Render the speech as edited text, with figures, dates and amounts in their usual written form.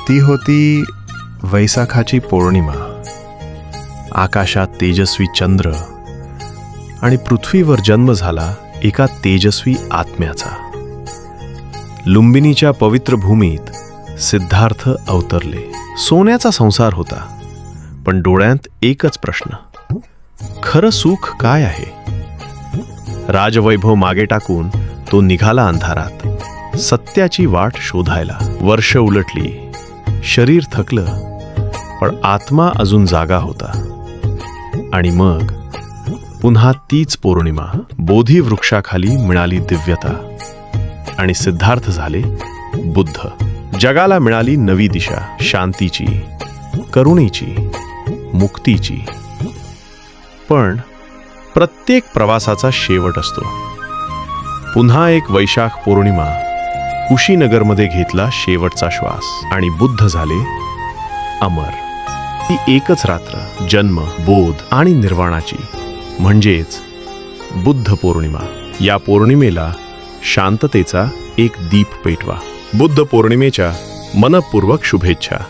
ती होती वैशाखाची पौर्णिमा. आकाशात तेजस्वी चंद्र आणि पृथ्वीवर जन्म झाला एका तेजस्वी आत्म्याचा. लुंबिनीच्या पवित्र भूमीत सिद्धार्थ अवतरले. सोन्याचा संसार होता, पण डोळ्यात एकच प्रश्न, खरं सुख काय आहे? राजवैभव मागे टाकून तो निघाला अंधारात सत्याची वाट शोधायला. वर्ष उलटली, शरीर थकलं, पण आत्मा अजून जागा होता. आणि मग पुन्हा तीच पौर्णिमा. बोधी वृक्षाखाली मिळाली दिव्यता आणि सिद्धार्थ झाले बुद्ध. जगाला मिळाली नवी दिशा, शांतीची, करुणेची, मुक्तीची. पण प्रत्येक प्रवासाचा शेवट असतो. पुन्हा एक वैशाख पौर्णिमा. कुशीनगरमध्ये घेतला शेवटचा श्वास आणि बुद्ध झाले अमर. ती एकच रात्र, जन्म, बोध आणि निर्वाणाची, म्हणजेच बुद्ध पौर्णिमा. या पौर्णिमेला शांततेचा एक दीप पेटवा. बुद्ध पौर्णिमेच्या मनपूर्वक शुभेच्छा.